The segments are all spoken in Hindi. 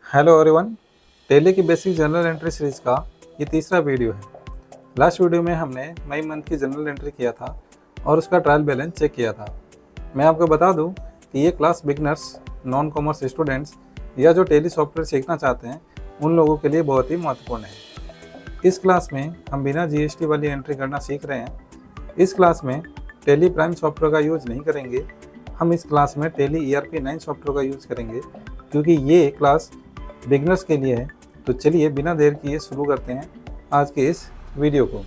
हेलो एवरीवन, टैली की बेसिक जनरल एंट्री सीरीज का ये तीसरा वीडियो है। लास्ट वीडियो में हमने मई मंथ की जनरल एंट्री किया था और उसका ट्रायल बैलेंस चेक किया था। मैं आपको बता दूं कि ये class beginners, non commerce students या जो टैली सॉफ्टवेयर सीखना चाहते हैं उन लोगों के लिए बहुत ही महत्वपूर्ण है। इस क्लास में हम बिना जीएसटी वाली एंट्री करना सीख रहे हैं। इस क्लास में टैली प्राइम सॉफ्टवेयर का यूज़ नहीं करेंगे। हम इस क्लास में टैली ERP 9 सॉफ्टवेयर का यूज़ करेंगे क्योंकि ये क्लास बिगनर्स के लिए है। तो चलिए बिना देर किए शुरू करते हैं आज के इस वीडियो को।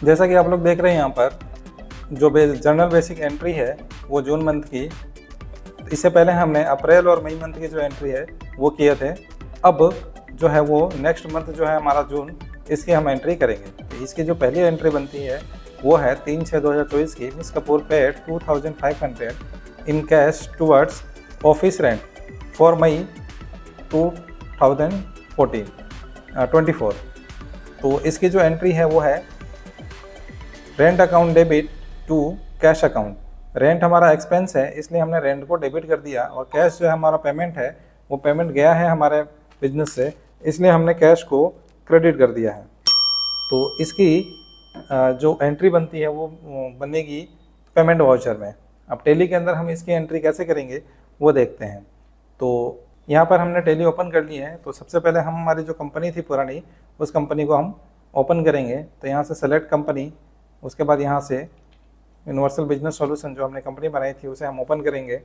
जैसा कि आप लोग देख रहे हैं यहाँ पर जो जनरल बेसिक एंट्री है वो जून मंथ की। इससे पहले हमने अप्रैल और मई मंथ की जो एंट्री है वो किए थे। अब जो है वो नेक्स्ट मंथ जो है हमारा जून, इसकी हम एंट्री करेंगे। तो इसकी जो पहली एंट्री बनती है वो है 3/6/2024 की। Miss Kapoor paid 2500 in cash towards office rent for May 2024। तो इसकी जो एंट्री है वो है rent account debit to cash account. Rent हमारा एक्सपेंस है इसलिए हमने रेंट को डेबिट कर दिया, और कैश जो है हमारा पेमेंट है वो पेमेंट गया है हमारे बिजनेस से, इसलिए हमने कैश को क्रेडिट कर दिया है। तो इसकी जो एंट्री बनती है वो बनेगी पेमेंट वाउचर में। अब टैली के अंदर हम इसकी एंट्री कैसे करेंगे वो देखते हैं। तो यहाँ पर हमने टैली ओपन कर ली है। तो सबसे पहले हम हमारी जो कंपनी थी पुरानी, उस कंपनी को हम ओपन करेंगे। तो यहाँ से सेलेक्ट कंपनी, उसके बाद यहाँ से यूनिवर्सल बिजनेस सॉल्यूशन जो हमने कंपनी बनाई थी उसे हम ओपन करेंगे।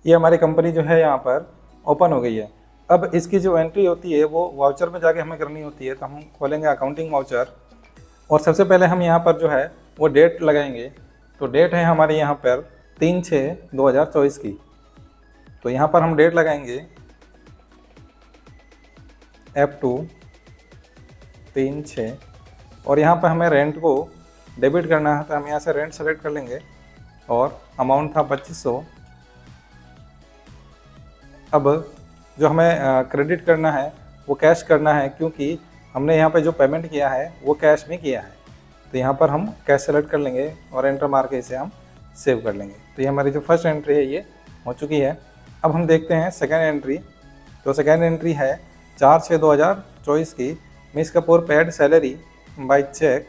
ये हमारी कंपनी जो है यहाँ पर ओपन हो गई है। अब इसकी जो एंट्री होती है वो वाउचर में जाके हमें करनी होती है। तो हम खोलेंगे अकाउंटिंग वाउचर, और सबसे पहले हम यहाँ पर जो है वो डेट लगाएंगे। तो डेट है हमारी यहाँ पर 3/6/2024 की। तो यहाँ पर हम डेट लगाएंगे F2 3/6, और यहाँ पर हमें रेंट को डेबिट करना है। तो हम यहाँ से रेंट सेलेक्ट कर लेंगे और अमाउंट था 2500। अब जो हमें क्रेडिट करना है वो कैश करना है, क्योंकि हमने यहाँ पे जो पेमेंट किया है वो कैश में किया है। तो यहाँ पर हम कैश सेलेक्ट कर लेंगे और एंटर मार के इसे हम सेव कर लेंगे। तो ये हमारी जो फर्स्ट एंट्री है ये हो चुकी है। अब हम देखते हैं सेकेंड एंट्री। तो सेकेंड एंट्री है 4/6/2024 की। Miss Kapoor paid salary by cheque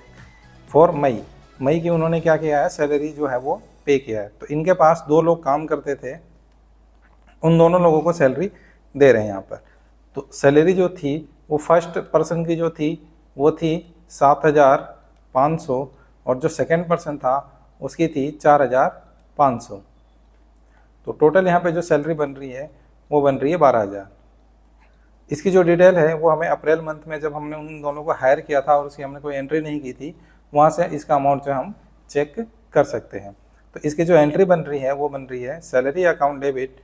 for May की उन्होंने क्या किया है, सैलरी जो है वो पे किया है। तो इनके पास 2 लोग काम करते थे, उन दोनों लोगों को सैलरी दे रहे हैं यहाँ पर। तो सैलरी जो थी वो फर्स्ट पर्सन की जो थी वो थी 7,500, और जो सेकंड पर्सन था उसकी थी 4,500। तो टोटल यहाँ पे जो सैलरी बन रही है वो बन रही है 12,000। इसकी जो डिटेल है वो हमें अप्रैल मंथ में जब हमने उन दोनों को हायर किया था और उसकी हमने कोई एंट्री नहीं की थी, वहाँ से इसका अमाउंट जो हम चेक कर सकते हैं। तो इसकी जो एंट्री बन रही है वो बन रही है salary account debit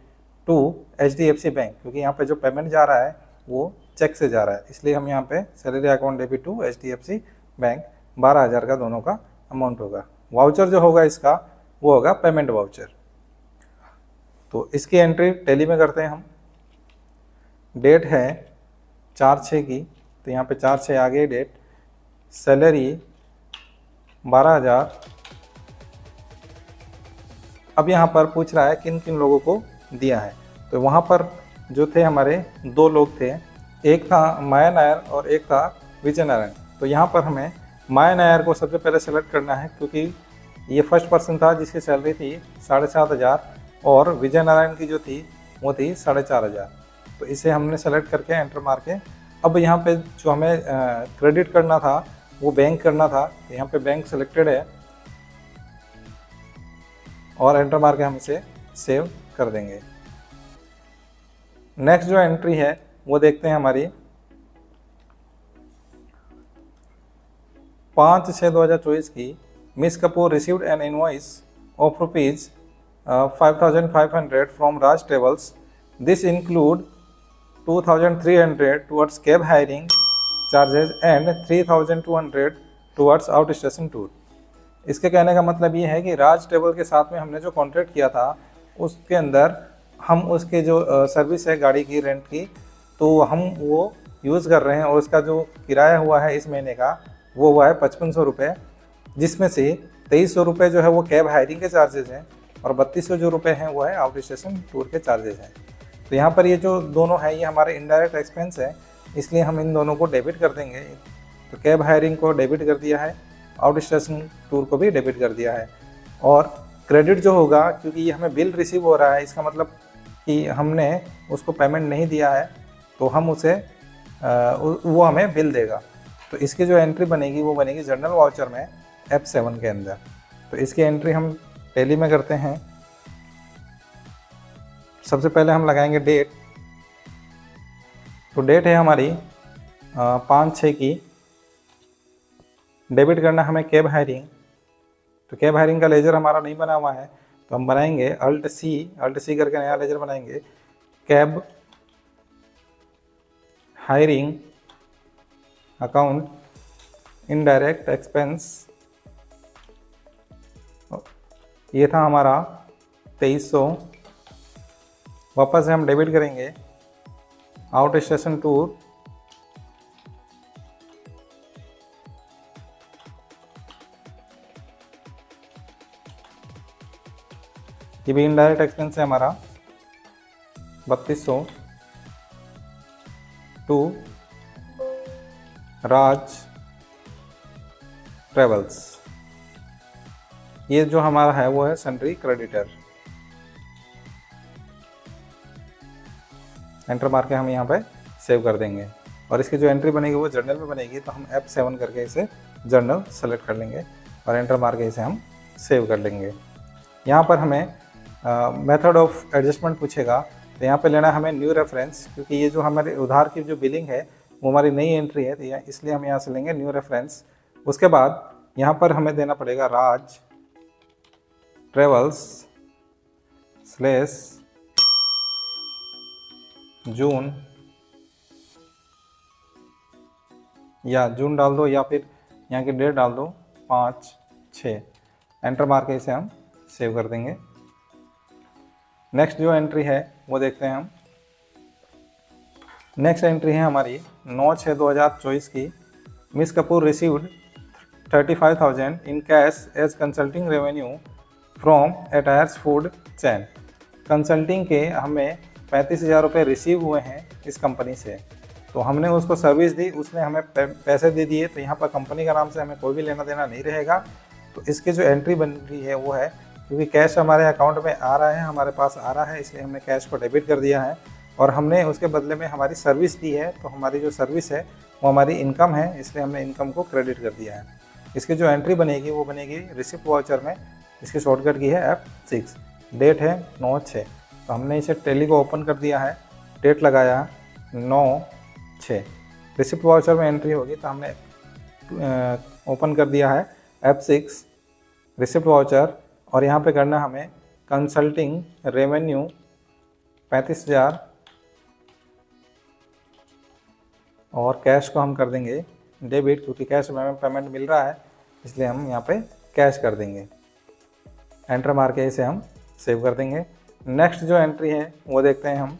to HDFC bank, क्योंकि यहाँ पे जो पेमेंट जा रहा है वो चेक से जा रहा है, इसलिए हम यहाँ पे salary account debit to HDFC bank 12,000 का दोनों का अमाउंट होगा। वाउचर जो होगा इसका वो होगा पेमेंट वाउचर। तो इसकी एंट्री टैली में करते हैं हम। डेट है 4/6 की, तो यहाँ पे 4/6 आ गई डेट। सैलरी 12,000। अब यहाँ पर पूछ रहा है किन किन लोगों को दिया है। तो वहाँ पर जो थे हमारे 2 लोग थे, एक था माया नायर और एक था विजय नारायण। तो यहाँ पर हमें माया नायर को सबसे पहले सेलेक्ट करना है, क्योंकि ये फर्स्ट पर्सन था जिसकी सैलरी थी 7,500, और विजय नारायण की जो थी वो थी 4,500। तो इसे हमने सेलेक्ट करके एंटर मार के अब यहाँ पे जो हमें क्रेडिट करना था वो बैंक करना था। तो यहाँ पे बैंक सेलेक्टेड है और एंटर मार के हम इसे सेव कर देंगे। नेक्स्ट जो एंट्री है वो देखते हैं हमारी 5/6/2024 की। Miss Kapoor received an invoice of ₹5,500 from Raj travels. This include 2,300 towards cab hiring charges and 3,200 towards out station tour. इसके कहने का मतलब ये है कि राज ट्रेवल के साथ में हमने जो कॉन्ट्रैक्ट किया था उसके अंदर हम उसके जो सर्विस है गाड़ी की रेंट की, तो हम वो यूज़ कर रहे हैं, और उसका जो किराया हुआ है इस महीने का वो हुआ है 5,500 रुपये। जिसमें से 2300 रुपये जो है वो कैब हायरिंग के चार्जेज हैं और 3200 जो रुपये हैं वो है आउट स्टेशन टूर के चार्जेज हैं। तो यहाँ पर ये जो दोनों है ये हमारे इनडायरेक्ट एक्सपेंस है, इसलिए हम इन दोनों को डेबिट कर देंगे। तो कैब हायरिंग को डेबिट कर दिया है, आउट स्टेशन टूर को भी डेबिट कर दिया है। और क्रेडिट जो होगा, क्योंकि ये हमें बिल रिसीव हो रहा है, इसका मतलब कि हमने उसको पेमेंट नहीं दिया है, तो हम उसे वो हमें बिल देगा। तो इसकी जो एंट्री बनेगी वो बनेगी जर्नल वाउचर में F7 के अंदर। तो इसकी एंट्री हम टैली में करते हैं। सबसे पहले हम लगाएंगे डेट। तो डेट है हमारी 5/6 की। डेबिट करना हमें कैब हायरिंग। तो कैब हायरिंग का लेजर हमारा नहीं बना हुआ है, तो हम बनाएंगे अल्ट सी करके नया लेजर बनाएंगे। Cab hiring account indirect expense, ये था हमारा 2300। वापस से हम डेबिट करेंगे आउट स्टेशन टूर, ये भी इनडायरेक्ट एक्सपेंस है हमारा 3200 टू राज ट्रेवल्स। ये जो हमारा है वो है सन्ड्री क्रेडिटर। एंटर मार के हम यहाँ पे सेव कर देंगे और इसकी जो एंट्री बनेगी वो जर्नल में बनेगी। तो हम F7 करके इसे जर्नल सेलेक्ट कर लेंगे और एंटर मार के इसे हम सेव कर लेंगे। यहाँ पर हमें मेथड ऑफ एडजस्टमेंट पूछेगा, तो यहाँ पे लेना हमें न्यू रेफरेंस, क्योंकि ये जो हमारे उधार की जो बिलिंग है वो हमारी नई एंट्री है, तो इसलिए हम यहाँ से लेंगे न्यू रेफरेंस। उसके बाद यहाँ पर हमें देना पड़ेगा राज ट्रेवल्स / जून, या जून डाल दो या फिर यहाँ की डेट डाल दो 5/6। एंटर मार के इसे हम सेव कर देंगे। नेक्स्ट जो एंट्री है वो देखते हैं हम। नेक्स्ट एंट्री है हमारी 9/6/2024 की। Miss Kapoor received 35,000 in cash as consulting revenue from एटायर्स फूड चैन। कंसल्टिंग के हमें 35,000 रुपये रिसीव हुए हैं इस कंपनी से, तो हमने उसको सर्विस दी, उसने हमें पैसे दे दिए। तो यहाँ पर कंपनी का नाम से हमें कोई भी लेना देना नहीं रहेगा। तो इसकी जो एंट्री बन रही है वो है, क्योंकि कैश हमारे अकाउंट में आ रहा है, हमारे पास आ रहा है, इसलिए हमने कैश को डेबिट कर दिया है और हमने उसके बदले में हमारी सर्विस दी है। तो हमारी जो सर्विस है वो हमारी इनकम है, इसलिए हमने इनकम को क्रेडिट कर दिया है। इसकी जो एंट्री बनेगी वो बनेगी रिसिप्ट वाउचर में। इसकी शॉर्टकट की है F6। डेट है 9/6। तो हमने इसे टैली को ओपन कर दिया है, डेट लगाया 9/6। रिसिप्ट वाउचर में एंट्री होगी, तो हमने ओपन कर दिया है F6 रिसिप्ट वाउचर, और यहाँ पे करना हमें कंसल्टिंग रेवेन्यू 35,000 और कैश को हम कर देंगे डेबिट, क्योंकि कैश में पेमेंट मिल रहा है, इसलिए हम यहाँ पे कैश कर देंगे। एंटर मार के इसे हम सेव कर देंगे। नेक्स्ट जो एंट्री है वो देखते हैं हम।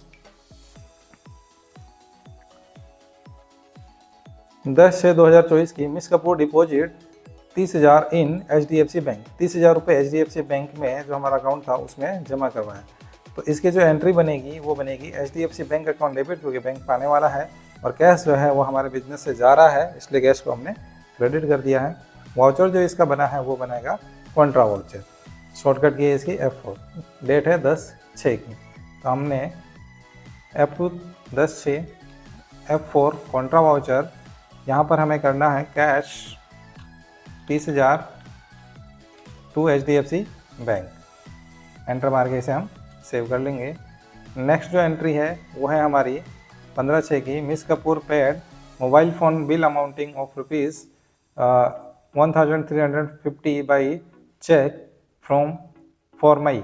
10/6/2024 की मिस कपूर डिपॉजिट 30,000 इन HDFC बैंक। 30,000 रुपये HDFC बैंक में जो हमारा अकाउंट था उसमें जमा करवाया। तो इसकी जो एंट्री बनेगी वो बनेगी HDFC बैंक अकाउंट डेबिट, क्योंकि बैंक पाने वाला है और कैश जो है वो हमारे बिजनेस से जा रहा है, इसलिए कैश को हमने क्रेडिट कर दिया है। वाउचर जो इसका बना है वो बनाएगा कॉन्ट्रा वाउचर। शॉर्टकट की है इसकी F4। डेट है 10/6 की। तो हमने F2 10/6 F4 कॉन्ट्रा वाउचर, यहाँ पर हमें करना है cash 30,000 to HDFC bank. Enter मार के इसे हम सेव कर लेंगे। नेक्स्ट जो एंट्री है वो है हमारी 15/6 की। Miss Kapoor paid mobile phone bill amounting of rupees 1,350 by cheque from for May.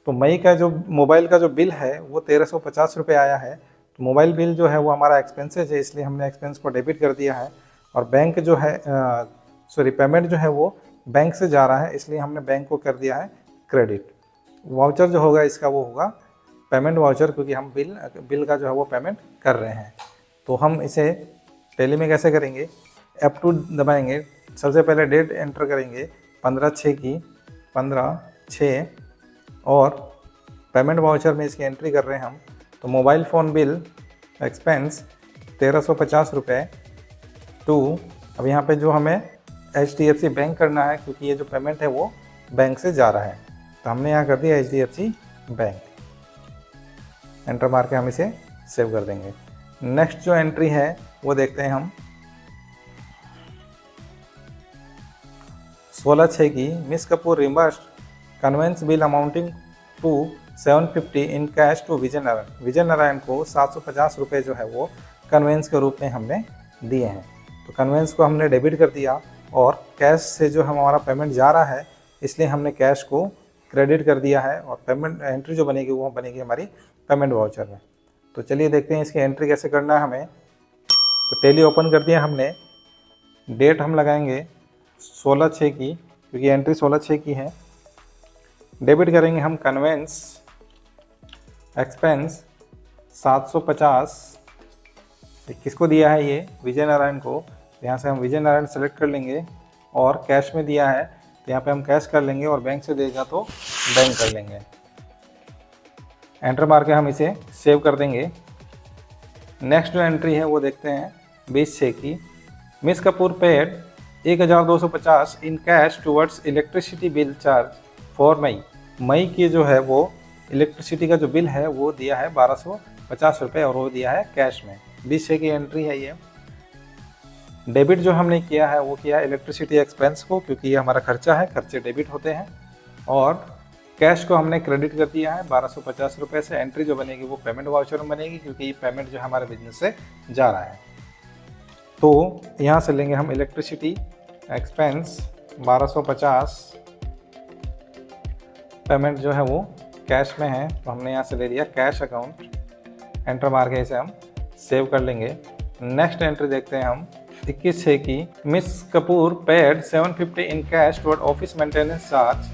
तो मई का जो मोबाइल का जो बिल है वो 1,350 रुपये आया है। तो मोबाइल बिल जो है वो हमारा एक्सपेंसेज है, इसलिए हमने एक्सपेंस को डेबिट कर दिया है। और बैंक जो है पेमेंट जो है वो बैंक से जा रहा है, इसलिए हमने बैंक को कर दिया है क्रेडिट। वाउचर जो होगा इसका वो होगा पेमेंट वाउचर, क्योंकि हम बिल का जो है वो पेमेंट कर रहे हैं। तो हम इसे टैली में कैसे करेंगे, F2 दबाएंगे, सबसे पहले डेट एंटर करेंगे 15/6 की, 15/6, और पेमेंट वाउचर में इसकी एंट्री कर रहे हैं हम। तो मोबाइल फ़ोन बिल एक्सपेंस 1350 रुपये टू, अब यहाँ पे जो हमें HDFC बैंक करना है, क्योंकि ये जो पेमेंट है वो बैंक से जा रहा है, तो हमने यहाँ कर दिया HDFC बैंक। एंटर मार के हम इसे सेव कर देंगे। नेक्स्ट जो एंट्री है वो देखते हैं हम 16/6 की, miss Kapoor reimbursed conveyance bill amounting to 750 in cash to Vijay Narayan. Vijay Narayan को 750 रुपये जो है वो कन्वेंस के रूप में हमने दिए हैं। तो कन्वेंस को हमने डेबिट कर दिया, और कैश से जो हमारा पेमेंट जा रहा है इसलिए हमने कैश को क्रेडिट कर दिया है, और पेमेंट एंट्री जो बनेगी वो बनेगी हमारी पेमेंट वाउचर में। तो चलिए देखते हैं इसकी एंट्री कैसे करना है हमें। तो टैली ओपन कर दिया हमने, डेट हम लगाएंगे 16/6 की, क्योंकि एंट्री 16/6 की है। डेबिट करेंगे हम कन्वेंस एक्सपेंस 750, किसको दिया है ये, विजय नारायण को। यहाँ से हम विजय नारायण सेलेक्ट कर लेंगे, और कैश में दिया है तो यहाँ पे हम कैश कर लेंगे, और बैंक से देगा तो बैंक कर लेंगे। एंटर मार के हम इसे सेव कर देंगे। नेक्स्ट जो एंट्री है वो देखते हैं 20/6 की, miss Kapoor paid 1250 in cash towards electricity bill charge for May. मई की जो है वो इलेक्ट्रिसिटी का जो बिल है वो दिया है 1250 रुपये, और वो दिया है कैश में। 20/6 की एंट्री है ये। डेबिट जो हमने किया है वो किया है इलेक्ट्रिसिटी एक्सपेंस को, क्योंकि ये हमारा खर्चा है, खर्चे डेबिट होते हैं। और कैश को हमने क्रेडिट कर दिया है 1250 रुपये से। एंट्री जो बनेगी वो पेमेंट वाउचर में बनेगी, क्योंकि ये पेमेंट जो हमारे बिजनेस से जा रहा है। तो यहाँ से लेंगे हम इलेक्ट्रिसिटी एक्सपेंस 1250, पेमेंट जो है वो कैश में है, तो हमने यहाँ से ले लिया कैश अकाउंट। एंटर मार के इसे हम सेव कर लेंगे। नेक्स्ट एंट्री देखते हैं हम 21/6 की, miss Kapoor paid 750 in cash toward office maintenance charge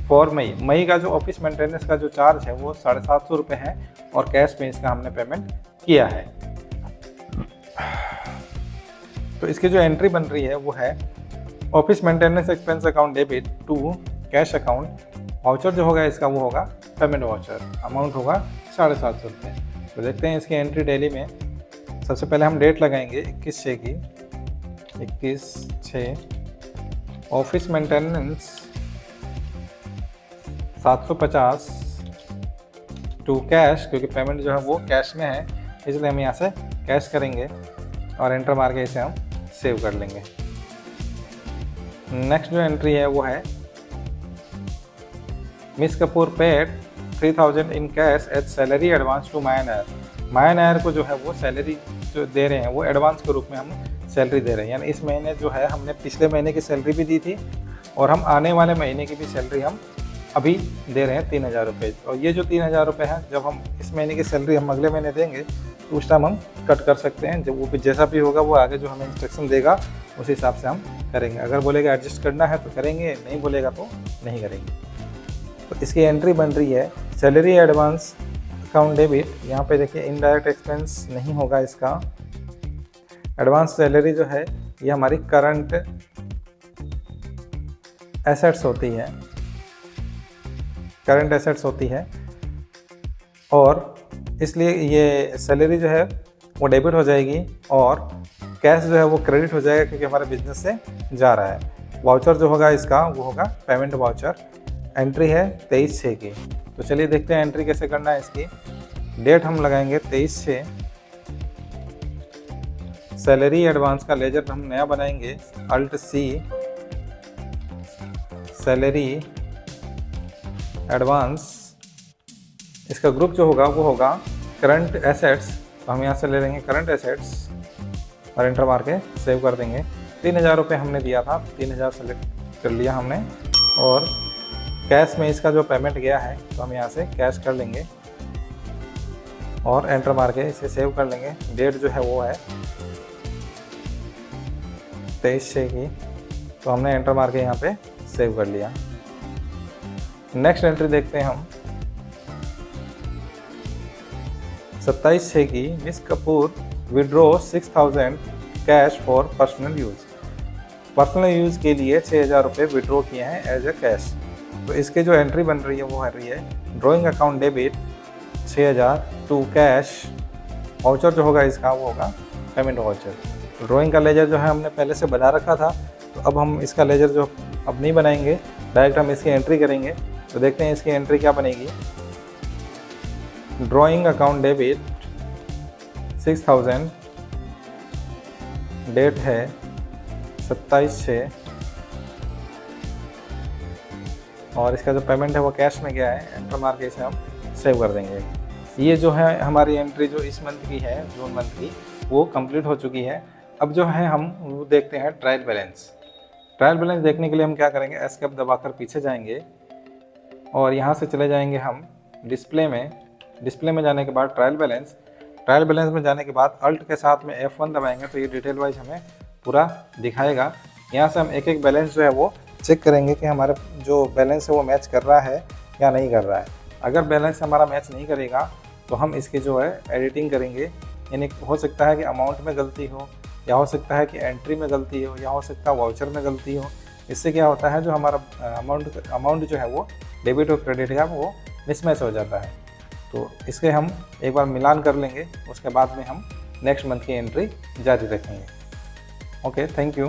for May. मई का जो ऑफिस मेंटेनेंस का जो चार्ज है वो 750 रुपये है, और कैश में इसका हमने पेमेंट किया है। तो इसकी जो एंट्री बन रही है वो है office maintenance expense account debit to cash account. Voucher जो होगा इसका वो होगा पेमेंट वाउचर, अमाउंट होगा 750 रुपये। तो देखते हैं इसकी एंट्री डेली में। सबसे पहले हम डेट लगाएंगे 21/6 की, 21/6, ऑफिस मेंटेनेंस 750 टू कैश, क्योंकि पेमेंट जो है वो कैश में है इसलिए हम यहाँ से कैश करेंगे, और एंटर मार के इसे हम सेव कर लेंगे। नेक्स्ट जो एंट्री है वो है miss Kapoor paid 3000 in cash as salary advance to Maya Nair. Maya Nair को जो है वो सैलरी जो दे रहे हैं वो एडवांस के रूप में हम सैलरी दे रहे हैं। यानी इस महीने जो है हमने पिछले महीने की सैलरी भी दी थी, और हम आने वाले महीने की भी सैलरी हम अभी दे रहे हैं 3000 रुपये। और ये जो 3000 रुपये हैं, जब हम इस महीने की सैलरी हम अगले महीने देंगे तो उस टाइम हम कट कर सकते हैं। जब वो भी जैसा भी होगा वो आगे जो हमें इंस्ट्रक्शन देगा उस हिसाब से हम करेंगे। अगर बोलेगा एडजस्ट करना है तो करेंगे, नहीं बोलेगा तो नहीं करेंगे। तो इसकी एंट्री बन रही है सैलरी एडवांस अकाउंट डेबिट। यहाँ पे देखिए इनडायरेक्ट एक्सपेंस नहीं होगा इसका। एडवांस सैलरी जो है ये हमारी करंट एसेट्स होती है, करंट एसेट्स होती है, और इसलिए ये सैलरी जो है वो डेबिट हो जाएगी, और कैश जो है वो क्रेडिट हो जाएगा, क्योंकि हमारे बिजनेस से जा रहा है। वाउचर जो होगा इसका वो होगा पेमेंट वाउचर। एंट्री है 23/6 की। तो चलिए देखते हैं एंट्री कैसे करना है इसकी। डेट हम लगाएंगे 23/6। सैलरी एडवांस का लेजर हम नया बनाएंगे, Alt+C, सैलरी एडवांस। इसका ग्रुप जो होगा वो होगा करंट एसेट्स, तो हम यहाँ से ले लेंगे करंट एसेट्स, और एंटर मार के सेव कर देंगे। 3000 रुपये हमने दिया था, 3000 सेलेक्ट कर लिया हमने, और कैश में इसका जो पेमेंट गया है तो हम यहाँ से कैश कर लेंगे, और एंटर मार के इसे सेव कर लेंगे। डेट जो है वो है 23/6 की, तो हमने एंटर मार के यहाँ पे सेव कर लिया। नेक्स्ट एंट्री देखते हैं हम 27/6 की, miss Kapoor withdraw 6000 cash for personal use. Personal use के लिए 6,000 रुपये विड्रॉ किए हैं एज ए कैश। तो इसके जो एंट्री बन रही है वो आ रही है drawing account debit 6,000 to cash. Voucher जो होगा इसका वो होगा पेमेंट वाउचर। तो ड्राइंग का लेजर जो है हमने पहले से बना रखा था, तो अब हम इसका लेजर जो अब नहीं बनाएंगे, डायरेक्ट हम इसकी एंट्री करेंगे। तो देखते हैं इसकी एंट्री क्या बनेगी। ड्राइंग अकाउंट डेबिट 6,000, डेट है 27/6 और इसका जो पेमेंट है वो कैश में गया है। एंटर मार के इसे हम सेव कर देंगे। ये जो है हमारी एंट्री जो इस मंथ की है, जून मंथ की, वो कंप्लीट हो चुकी है। अब जो है हम वो देखते हैं ट्रायल बैलेंस। ट्रायल बैलेंस देखने के लिए हम क्या करेंगे, एस्केप दबाकर पीछे जाएंगे और यहाँ से चले जाएंगे हम डिस्प्ले में। डिस्प्ले में जाने के बाद ट्रायल बैलेंस में जाने के बाद अल्ट के साथ में F1 दबाएंगे तो ये डिटेल वाइज हमें पूरा दिखाएगा। यहाँ से हम एक एक बैलेंस जो है वो चेक करेंगे कि हमारे जो बैलेंस है वो मैच कर रहा है या नहीं कर रहा है। अगर बैलेंस हमारा मैच नहीं करेगा तो हम इसकी जो है एडिटिंग करेंगे। यानी हो सकता है कि अमाउंट में गलती हो, या हो सकता है कि एंट्री में गलती हो, या हो सकता है वाउचर में गलती हो। इससे क्या होता है, जो हमारा अमाउंट जो है वो डेबिट और क्रेडिट का वो मिसमैच हो जाता है। तो इसके हम एक बार मिलान कर लेंगे, उसके बाद में हम नेक्स्ट मंथ की एंट्री जारी रखेंगे। Okay, thank you.